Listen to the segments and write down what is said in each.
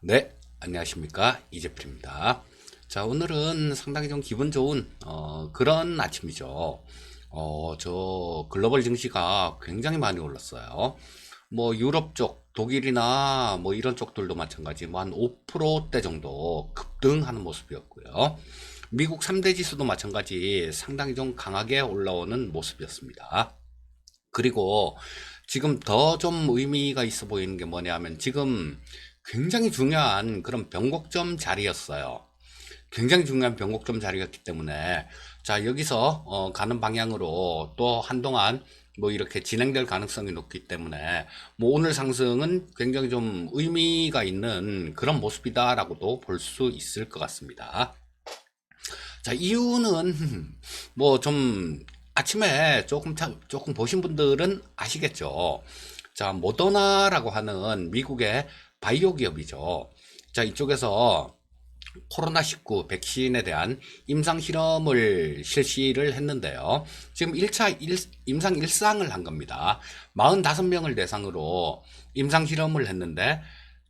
네, 안녕하십니까. 이재필입니다. 자, 오늘은 상당히 좀 기분 좋은, 그런 아침이죠. 저 글로벌 증시가 굉장히 많이 올랐어요. 뭐, 유럽 쪽, 독일이나 뭐 이런 쪽들도 마찬가지, 뭐 한 5%대 정도 급등하는 모습이었고요. 미국 3대 지수도 마찬가지 상당히 좀 강하게 올라오는 모습이었습니다. 그리고 지금 더 좀 의미가 있어 보이는 게 뭐냐 하면 지금 굉장히 중요한 그런 변곡점 자리였어요. 굉장히 중요한 변곡점 자리였기 때문에 자 여기서 가는 방향으로 또 한동안 뭐 이렇게 진행될 가능성이 높기 때문에 뭐 오늘 상승은 굉장히 좀 의미가 있는 그런 모습이다라고도 볼 수 있을 것 같습니다. 자, 이유는 뭐 좀 아침에 조금 보신 분들은 아시겠죠. 자, 모더나라고 하는 미국의 바이오 기업이죠. 자, 이쪽에서 코로나19 백신에 대한 임상 실험을 실시를 했는데요. 지금 1차 임상 일상을 한 겁니다. 45명을 대상으로 임상 실험을 했는데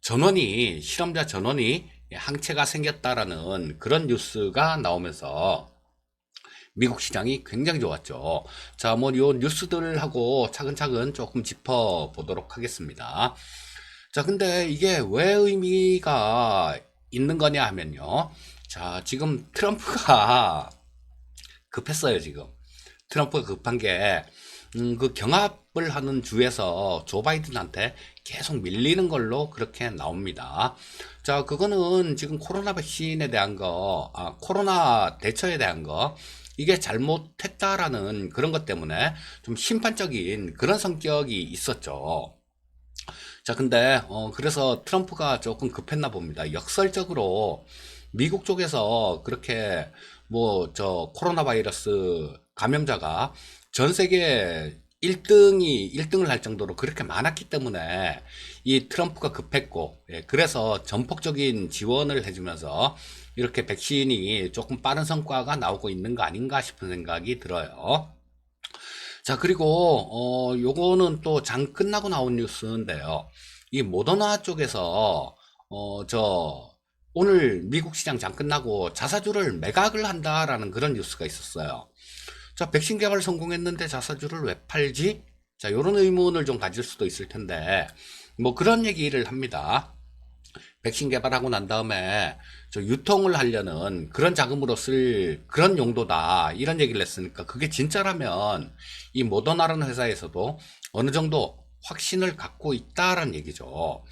실험자 전원이 항체가 생겼다라는 그런 뉴스가 나오면서 미국 시장이 굉장히 좋았죠. 자, 뭐, 요 뉴스들하고 차근차근 조금 짚어보도록 하겠습니다. 자, 근데 이게 왜 의미가 있는 거냐 하면요. 자, 지금 트럼프가 급했어요, 지금. 트럼프가 급한 게, 그 경합을 하는 주에서 조 바이든한테 계속 밀리는 걸로 그렇게 나옵니다. 자, 그거는 지금 코로나 백신에 대한 코로나 대처에 대한 거, 이게 잘못했다라는 그런 것 때문에 좀 심판적인 그런 성격이 있었죠. 자, 근데, 그래서 트럼프가 조금 급했나 봅니다. 역설적으로 미국 쪽에서 그렇게 뭐 코로나 바이러스 감염자가 전 세계 1등을 할 정도로 그렇게 많았기 때문에 이 트럼프가 급했고, 예, 그래서 전폭적인 지원을 해주면서 이렇게 백신이 조금 빠른 성과가 나오고 있는 거 아닌가 싶은 생각이 들어요. 자, 그리고, 요거는 또 장 끝나고 나온 뉴스인데요. 이 모더나 쪽에서, 오늘 미국 시장 장 끝나고 자사주를 매각을 한다라는 그런 뉴스가 있었어요. 자, 백신 개발 성공했는데 자사주를 왜 팔지? 자, 요런 의문을 좀 가질 수도 있을 텐데, 뭐 그런 얘기를 합니다. 백신 개발하고 난 다음에 저 유통을 하려는 그런 자금으로 쓸 그런 용도다. 이런 얘기를 했으니까 그게 진짜라면 이 모더나라는 회사에서도 어느 정도 확신을 갖고 있다라는 얘기죠.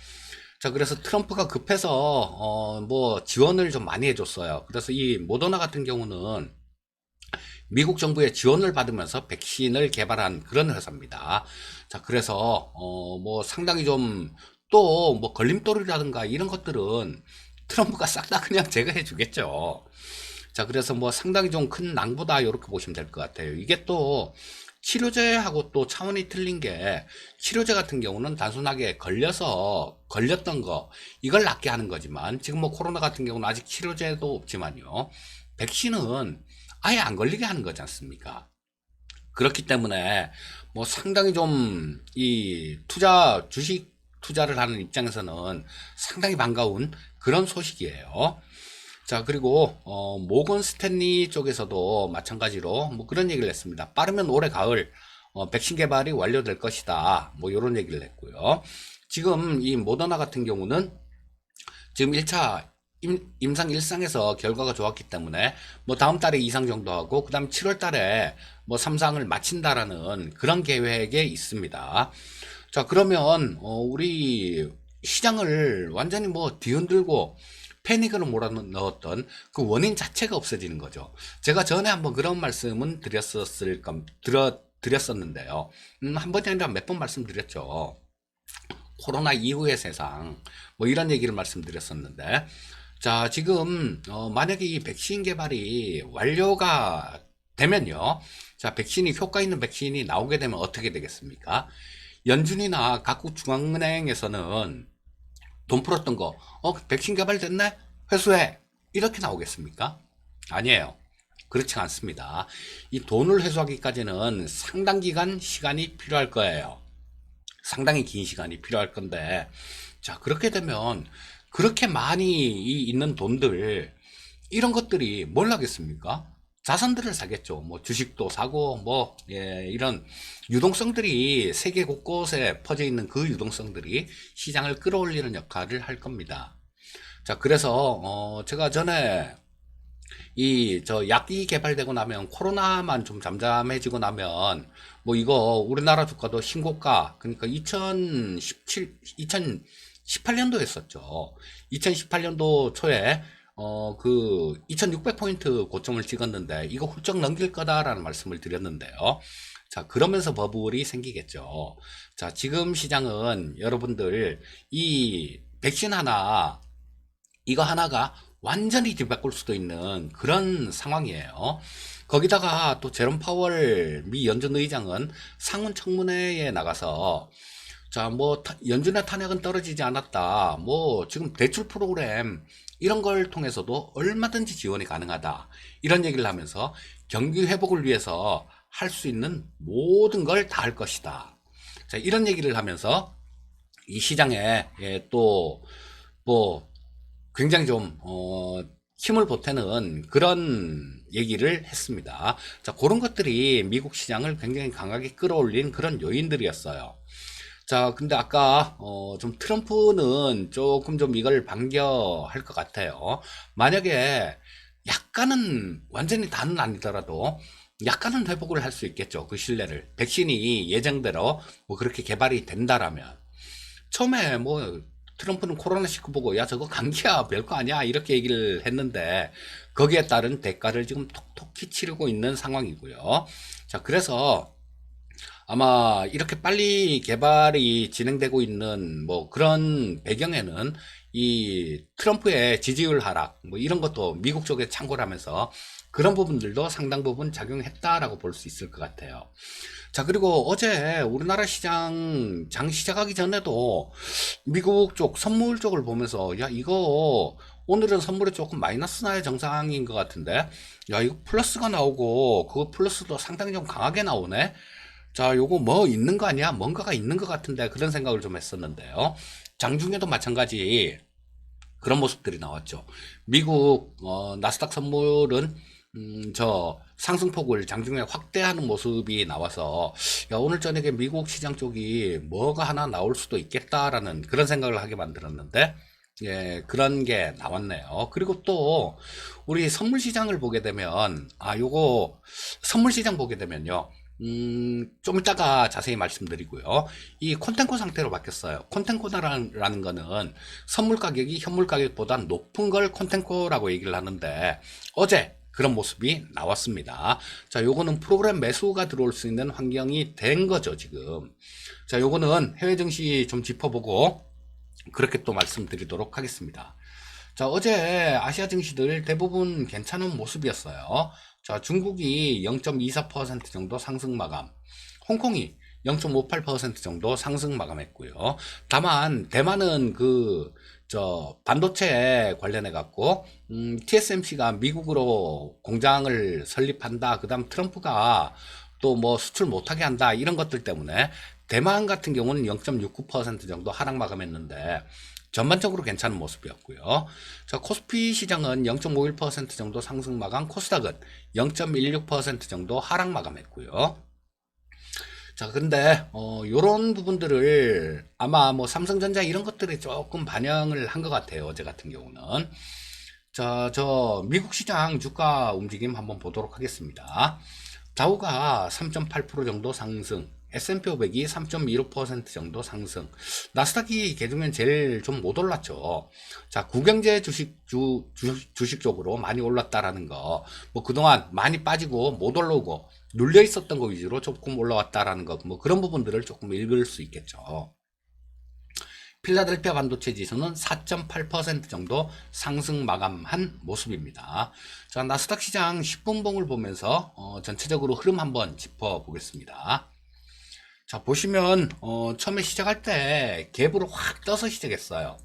자, 그래서 트럼프가 급해서 뭐 지원을 좀 많이 해줬어요. 그래서 이 모더나 같은 경우는 미국 정부의 지원을 받으면서 백신을 개발한 그런 회사입니다. 자, 그래서 뭐 상당히 좀 또 뭐 걸림돌이라든가 이런 것들은 트럼프가 싹 다 그냥 제거해 주겠죠. 자, 그래서 뭐 상당히 좀 큰 낭보다 이렇게 보시면 될 것 같아요. 이게 또 치료제하고 또 차원이 틀린 게 치료제 같은 경우는 단순하게 걸렸던 거 이걸 낫게 하는 거지만 지금 뭐 코로나 같은 경우는 아직 치료제도 없지만요. 백신은 아예 안 걸리게 하는 거지 않습니까? 그렇기 때문에 뭐 상당히 좀 이 주식 투자를 하는 입장에서는 상당히 반가운 그런 소식이에요. 자, 그리고 모건 스탠리 쪽에서도 마찬가지로 뭐 그런 얘기를 했습니다. 빠르면 올해 가을 백신 개발이 완료될 것이다. 뭐 이런 얘기를 했고요. 지금 이 모더나 같은 경우는 지금 1차 임상 일상에서 결과가 좋았기 때문에 뭐 다음 달에 2상 정도 하고 그다음 7월 달에 뭐 3상을 마친다라는 그런 계획에 있습니다. 자, 그러면 우리 시장을 완전히 뭐 뒤흔들고 패닉으로 몰아넣었던 그 원인 자체가 없어지는 거죠. 제가 전에 한번 그런 말씀은 드렸었는데요. 한 번이 아니라 몇 번 말씀드렸죠. 코로나 이후의 세상, 뭐 이런 얘기를 말씀드렸었는데, 자, 지금, 만약에 이 백신 개발이 완료가 되면요. 자, 효과 있는 백신이 나오게 되면 어떻게 되겠습니까? 연준이나 각국 중앙은행에서는 돈 풀었던 거, 백신 개발됐네? 회수해. 이렇게 나오겠습니까? 아니에요. 그렇지 않습니다. 이 돈을 회수하기까지는 상당 기간 시간이 필요할 거예요. 상당히 긴 시간이 필요할 건데, 자, 그렇게 되면 그렇게 많이 있는 돈들, 이런 것들이 뭘 하겠습니까? 자산들을 사겠죠. 뭐 주식도 사고 뭐 이런 유동성들이 세계 곳곳에 퍼져 있는 그 유동성들이 시장을 끌어올리는 역할을 할 겁니다. 자, 그래서 제가 전에 이 저 약이 개발되고 나면 코로나만 좀 잠잠해지고 나면 뭐 이거 우리나라 주가도 신고가, 그러니까 2018년도 했었죠. 2018년도 초에 그 2600포인트 고점을 찍었는데 이거 훌쩍 넘길 거다라는 말씀을 드렸는데요. 자, 그러면서 버블이 생기겠죠. 자, 지금 시장은 여러분들 이 백신 하나, 이거 하나가 완전히 뒤바꿀 수도 있는 그런 상황이에요. 거기다가 또 제롬 파월 미 연준 의장은 상원 청문회에 나가서 자, 뭐 연준의 탄핵은 떨어지지 않았다. 뭐 지금 대출 프로그램 이런 걸 통해서도 얼마든지 지원이 가능하다. 이런 얘기를 하면서 경기 회복을 위해서 할 수 있는 모든 걸 다 할 것이다. 자, 이런 얘기를 하면서 이 시장에 또 뭐 굉장히 좀 힘을 보태는 그런 얘기를 했습니다. 자, 그런 것들이 미국 시장을 굉장히 강하게 끌어올린 그런 요인들이었어요. 자, 근데 아까 좀 트럼프는 조금 좀 이걸 반겨할 것 같아요. 만약에 약간은 완전히 다는 아니더라도 약간은 회복을 할 수 있겠죠. 그 신뢰를. 백신이 예정대로 뭐 그렇게 개발이 된다라면. 처음에 뭐 트럼프는 코로나19 보고 야 저거 감기야 별거 아니야 이렇게 얘기를 했는데 거기에 따른 대가를 지금 톡톡히 치르고 있는 상황이고요. 자, 그래서 아마 이렇게 빨리 개발이 진행되고 있는 뭐 그런 배경에는 이 트럼프의 지지율 하락 뭐 이런 것도 미국 쪽에 참고를 하면서 그런 부분들도 상당 부분 작용했다라고 볼 수 있을 것 같아요. 자, 그리고 어제 우리나라 시장 장 시작하기 전에도 미국 쪽 선물 쪽을 보면서 야 이거 오늘은 선물이 조금 마이너스 나야 정상인 것 같은데 야 이거 플러스가 나오고 그 플러스도 상당히 좀 강하게 나오네. 자, 요거 뭐 있는 거 아니야? 뭔가가 있는 것 같은데 그런 생각을 좀 했었는데요. 장중에도 마찬가지 그런 모습들이 나왔죠. 미국 나스닥 선물은 저 상승폭을 장중에 확대하는 모습이 나와서 야, 오늘 저녁에 미국 시장 쪽이 뭐가 하나 나올 수도 있겠다라는 그런 생각을 하게 만들었는데 예, 그런 게 나왔네요. 그리고 또 우리 선물 시장을 보게 되면 요거 선물 시장 보게 되면요. 좀 이따가 자세히 말씀드리고요. 이 콘텐코 상태로 바뀌었어요. 콘텐코라는 거는 선물 가격이 현물 가격보다 높은 걸 콘텐코라고 얘기를 하는데 어제 그런 모습이 나왔습니다. 자, 요거는 프로그램 매수가 들어올 수 있는 환경이 된 거죠, 지금. 자, 요거는 해외 증시 좀 짚어보고 그렇게 또 말씀드리도록 하겠습니다. 자, 어제 아시아 증시들 대부분 괜찮은 모습이었어요. 자, 중국이 0.24% 정도 상승 마감, 홍콩이 0.58% 정도 상승 마감했고요. 다만 대만은 반도체 관련해 갖고 TSMC가 미국으로 공장을 설립한다. 그다음 트럼프가 또 뭐 수출 못하게 한다. 이런 것들 때문에 대만 같은 경우는 0.69% 정도 하락 마감했는데 전반적으로 괜찮은 모습이었고요. 자, 코스피 시장은 0.51% 정도 상승 마감, 코스닥은 0.16% 정도 하락 마감했고요. 자, 근데 요런 부분들을 아마 뭐 삼성전자 이런 것들이 조금 반영을 한 것 같아요. 어제 같은 경우는. 자, 저 미국 시장 주가 움직임 한번 보도록 하겠습니다. 다우가 3.8% 정도 상승, S&P 500이 3.25% 정도 상승, 나스닥이 개중엔 제일 좀 못 올랐죠. 자, 구경제 주식 쪽으로 많이 올랐다라는 거, 뭐 그동안 많이 빠지고 못 올라오고 눌려 있었던 거 위주로 조금 올라왔다라는 거, 뭐 그런 부분들을 조금 읽을 수 있겠죠. 필라델피아 반도체 지수는 4.8% 정도 상승 마감한 모습입니다. 자, 나스닥 시장 10분봉을 보면서 전체적으로 흐름 한번 짚어보겠습니다. 자, 보시면 처음에 시작할 때 갭으로 확 떠서 시작했어요.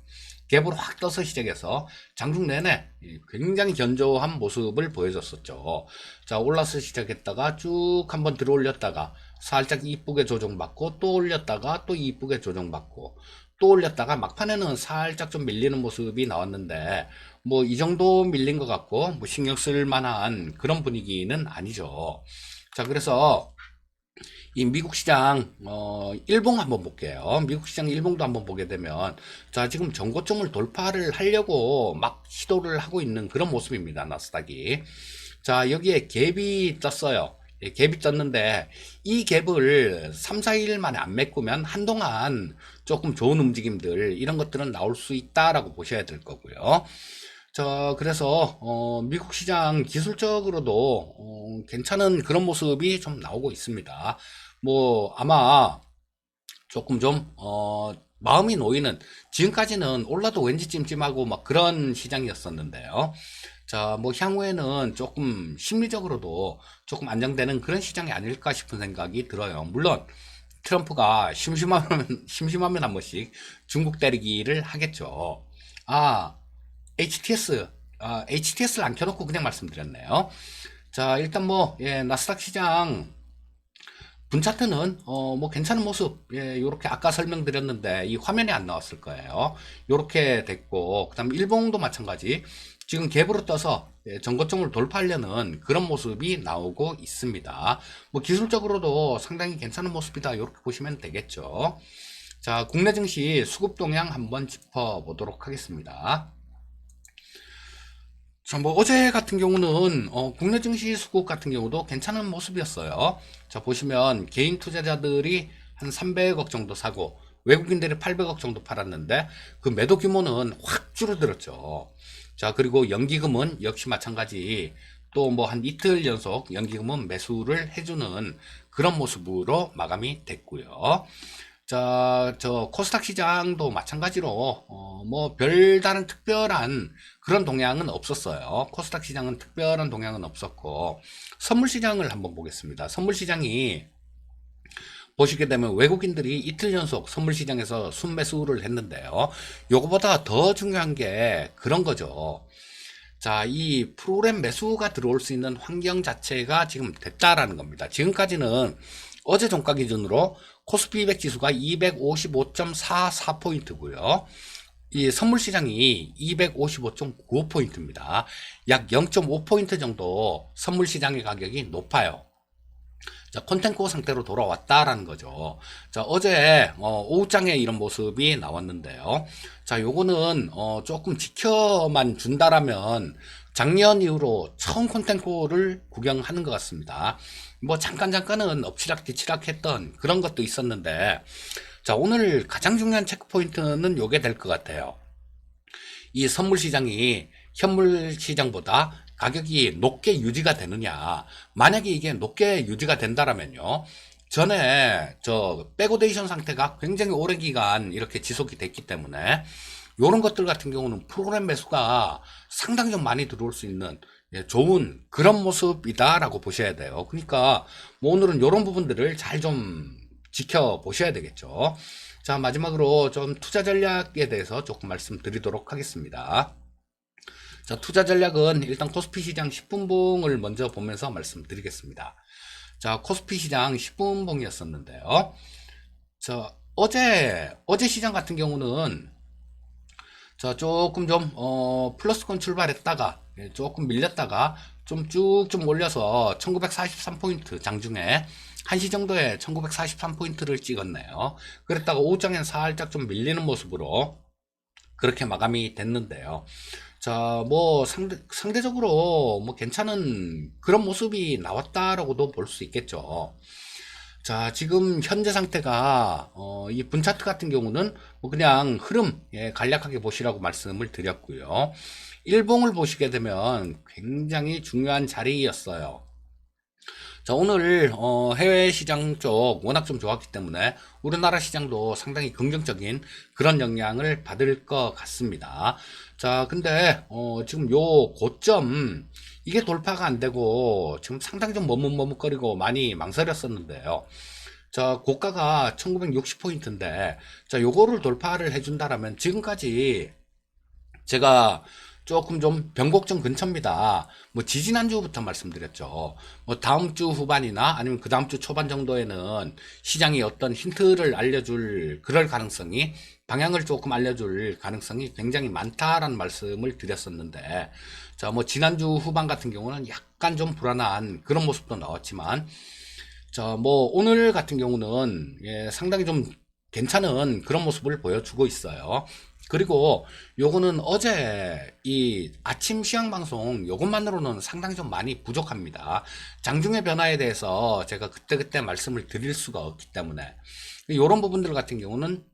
갭으로 확 떠서 시작해서 장중 내내 굉장히 견조한 모습을 보여줬었죠. 자, 올라서 시작했다가 쭉 한번 들어 올렸다가 살짝 이쁘게 조정받고 또 올렸다가 또 이쁘게 조정받고 또 올렸다가 막판에는 살짝 좀 밀리는 모습이 나왔는데 뭐 이 정도 밀린 것 같고 뭐 신경 쓸 만한 그런 분위기는 아니죠. 자, 그래서 이 미국 시장 일봉 한번 볼게요. 미국 시장 일봉도 한번 보게 되면 자, 지금 전고점을 돌파를 하려고 막 시도를 하고 있는 그런 모습입니다. 나스닥이. 자, 여기에 갭이 떴어요. 예, 갭이 떴는데 이 갭을 3, 4일 만에 안 메꾸면 한동안 조금 좋은 움직임들 이런 것들은 나올 수 있다라고 보셔야 될 거고요. 자, 그래서 미국 시장 기술적으로도 괜찮은 그런 모습이 좀 나오고 있습니다. 뭐 아마 조금 좀 마음이 놓이는, 지금까지는 올라도 왠지 찜찜하고 막 그런 시장이었었는데요. 자, 뭐 향후에는 조금 심리적으로도 조금 안정되는 그런 시장이 아닐까 싶은 생각이 들어요. 물론 트럼프가 심심하면 한 번씩 중국 때리기를 하겠죠. 아, HTS, HTS를 안 켜놓고 그냥 말씀드렸네요. 자, 일단 뭐, 예, 나스닥 시장 분차트는 뭐 괜찮은 모습, 예, 요렇게 아까 설명드렸는데 이 화면에 안 나왔을 거예요. 요렇게 됐고, 그다음 일봉도 마찬가지. 지금 갭으로 떠서 예, 전고점을 돌파하려는 그런 모습이 나오고 있습니다. 뭐 기술적으로도 상당히 괜찮은 모습이다. 이렇게 보시면 되겠죠. 자, 국내 증시 수급 동향 한번 짚어보도록 하겠습니다. 자, 뭐 어제 같은 경우는 국내 증시 수급 같은 경우도 괜찮은 모습이었어요. 자, 보시면 개인 투자자들이 한 300억 정도 사고 외국인들이 800억 정도 팔았는데 그 매도 규모는 확 줄어들었죠. 자, 그리고 연기금은 역시 마찬가지 또 뭐 한 이틀 연속 연기금은 매수를 해주는 그런 모습으로 마감이 됐고요. 자, 저 코스닥 시장도 마찬가지로 뭐 별다른 특별한 그런 동향은 없었어요. 코스닥 시장은 특별한 동향은 없었고 선물 시장을 한번 보겠습니다. 선물 시장이 보시게 되면 외국인들이 이틀 연속 선물 시장에서 순매수를 했는데요. 요거보다 더 중요한 게 그런 거죠. 자, 이 프로그램 매수가 들어올 수 있는 환경 자체가 지금 됐다라는 겁니다. 지금까지는 어제 종가 기준으로 코스피 200 지수가 255.44포인트고요. 이 선물 시장이 255.95포인트입니다. 약 0.5포인트 정도 선물 시장의 가격이 높아요. 자, 콘텐코 상태로 돌아왔다라는 거죠. 자, 어제 오후장에 이런 모습이 나왔는데요. 자, 요거는 조금 지켜만 준다라면 작년 이후로 처음 콘텐코를 구경하는 것 같습니다. 뭐 잠깐은 엎치락 뒤치락 했던 그런 것도 있었는데, 자, 오늘 가장 중요한 체크포인트는 요게 될 것 같아요. 이 선물 시장이 현물 시장보다 가격이 높게 유지가 되느냐. 만약에 이게 높게 유지가 된다라면요. 전에 저 백오데이션 상태가 굉장히 오랜 기간 이렇게 지속이 됐기 때문에 이런 것들 같은 경우는 프로그램 매수가 상당히 좀 많이 들어올 수 있는 예, 좋은 그런 모습이다라고 보셔야 돼요. 그러니까 뭐 오늘은 이런 부분들을 잘 좀 지켜보셔야 되겠죠. 자, 마지막으로 좀 투자 전략에 대해서 조금 말씀드리도록 하겠습니다. 자, 투자 전략은 일단 코스피 시장 10분봉을 먼저 보면서 말씀드리겠습니다. 자, 코스피 시장 10분봉이었었는데요. 자, 어제 시장 같은 경우는 자, 조금 좀, 플러스권 출발했다가, 예, 조금 밀렸다가, 좀 쭉 좀 올려서 1943포인트 장중에 1시 정도에 1943포인트를 찍었네요. 그랬다가 오후장엔 살짝 좀 밀리는 모습으로 그렇게 마감이 됐는데요. 자, 뭐 상대적으로 뭐 괜찮은 그런 모습이 나왔다라고도 볼 수 있겠죠. 자, 지금 현재 상태가 이 분차트 같은 경우는 뭐 그냥 흐름 예, 간략하게 보시라고 말씀을 드렸고요. 일봉을 보시게 되면 굉장히 중요한 자리였어요. 자, 오늘 해외 시장 쪽 워낙 좀 좋았기 때문에 우리나라 시장도 상당히 긍정적인 그런 영향을 받을 것 같습니다. 자, 근데 지금 요 고점 이게 돌파가 안 되고 지금 상당히 좀 머뭇머뭇거리고 많이 망설였었는데요. 자, 고가가 1960포인트인데 자, 요거를 돌파를 해준다라면 지금까지 제가 조금 좀 변곡점 근처입니다. 뭐 지지난주부터 말씀드렸죠. 뭐 다음 주 후반이나 아니면 그 다음 주 초반 정도에는 시장이 어떤 힌트를 알려줄 그럴 가능성이, 방향을 조금 알려줄 가능성이 굉장히 많다라는 말씀을 드렸었는데, 자, 뭐 지난주 후반 같은 경우는 약간 좀 불안한 그런 모습도 나왔지만, 자, 뭐 오늘 같은 경우는 상당히 좀 괜찮은 그런 모습을 보여주고 있어요. 그리고 요거는 어제 이 아침 시황 방송 요것만으로는 상당히 좀 많이 부족합니다. 장중의 변화에 대해서 제가 그때그때 말씀을 드릴 수가 없기 때문에 요런 부분들 같은 경우는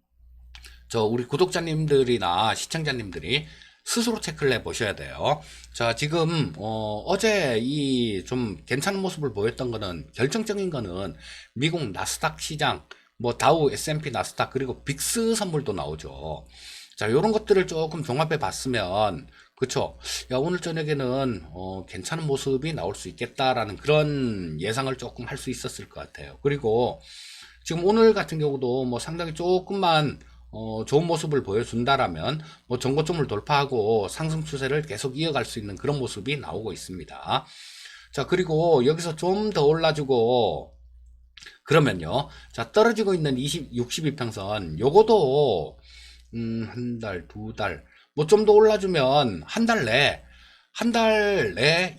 우리 구독자님들이나 시청자님들이 스스로 체크를 해 보셔야 돼요. 자, 지금 어제 이 좀 괜찮은 모습을 보였던 거는, 결정적인 거는 미국 나스닥 시장, 뭐 다우, S&P 나스닥, 그리고 빅스 선물도 나오죠. 자, 요런 것들을 조금 종합해 봤으면, 그쵸? 야, 오늘 저녁에는 괜찮은 모습이 나올 수 있겠다라는 그런 예상을 조금 할 수 있었을 것 같아요. 그리고 지금 오늘 같은 경우도 뭐 상당히 조금만 좋은 모습을 보여준다라면 뭐 전고점을 돌파하고 상승 추세를 계속 이어갈 수 있는 그런 모습이 나오고 있습니다. 자, 그리고 여기서 좀 더 올라주고 그러면요. 자, 떨어지고 있는 62평선 요거도 한 달, 두 달, 뭐 좀 더 올라주면 한 달 내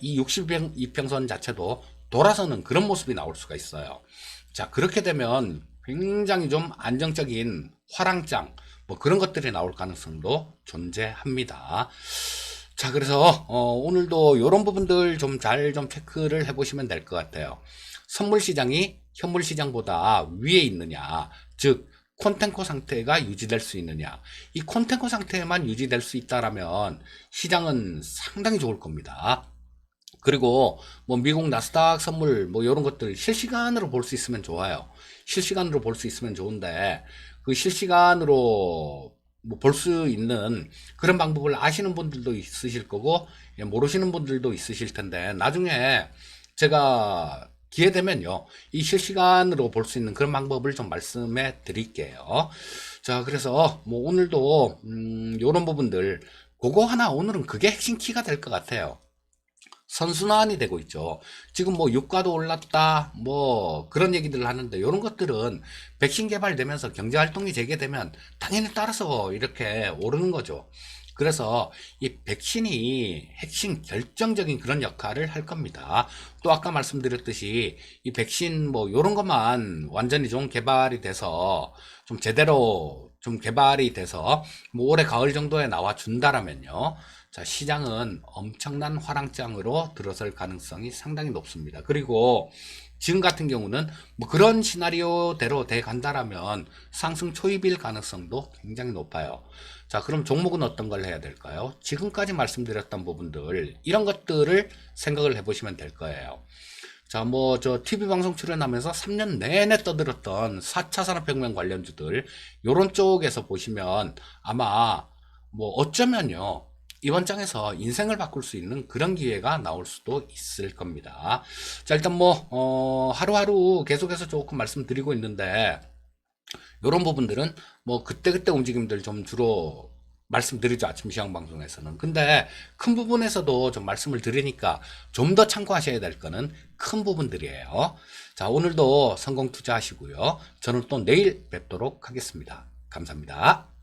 이 62평선 자체도 돌아서는 그런 모습이 나올 수가 있어요. 자, 그렇게 되면 굉장히 좀 안정적인 화랑장, 뭐 그런 것들이 나올 가능성도 존재합니다. 자, 그래서 오늘도 이런 부분들 좀 잘 좀 체크를 해보시면 될 것 같아요. 선물 시장이 현물 시장보다 위에 있느냐, 즉 콘텐코 상태가 유지될 수 있느냐. 이 콘텐코 상태만 유지될 수 있다라면 시장은 상당히 좋을 겁니다. 그리고 뭐 미국 나스닥 선물 뭐 이런 것들 실시간으로 볼 수 있으면 좋아요. 실시간으로 볼 수 있으면 좋은데, 그 실시간으로 뭐 볼 수 있는 그런 방법을 아시는 분들도 있으실 거고, 모르시는 분들도 있으실 텐데, 나중에 제가 기회 되면요, 이 실시간으로 볼 수 있는 그런 방법을 좀 말씀해 드릴게요. 자, 그래서 뭐 오늘도 요런 부분들, 그거 하나 오늘은 그게 핵심 키가 될 것 같아요. 선순환이 되고 있죠. 지금 뭐 유가도 올랐다, 뭐 그런 얘기들을 하는데, 이런 것들은 백신 개발되면서 경제 활동이 재개되면 당연히 따라서 이렇게 오르는 거죠. 그래서 이 백신이 핵심 결정적인 그런 역할을 할 겁니다. 또 아까 말씀드렸듯이 이 백신 뭐 이런 것만 완전히 좀 개발이 돼서 좀 제대로 좀 개발이 돼서 뭐 올해 가을 정도에 나와 준다라면요, 자, 시장은 엄청난 화랑장으로 들어설 가능성이 상당히 높습니다. 그리고 지금 같은 경우는 뭐 그런 시나리오대로 돼 간다라면 상승 초입일 가능성도 굉장히 높아요. 자, 그럼 종목은 어떤 걸 해야 될까요? 지금까지 말씀드렸던 부분들, 이런 것들을 생각을 해보시면 될 거예요. 자, 뭐 저 TV 방송 출연하면서 3년 내내 떠들었던 4차 산업혁명 관련주들, 요런 쪽에서 보시면 아마 뭐 어쩌면요, 이번 장에서 인생을 바꿀 수 있는 그런 기회가 나올 수도 있을 겁니다. 자, 일단 뭐 하루하루 계속해서 조금 말씀드리고 있는데, 이런 부분들은 뭐 그때그때 움직임들 좀 주로 말씀드리죠, 아침 시황 방송에서는. 근데 큰 부분에서도 좀 말씀을 드리니까 좀 더 참고하셔야 될 거는 큰 부분들이에요. 자, 오늘도 성공 투자하시고요. 저는 또 내일 뵙도록 하겠습니다. 감사합니다.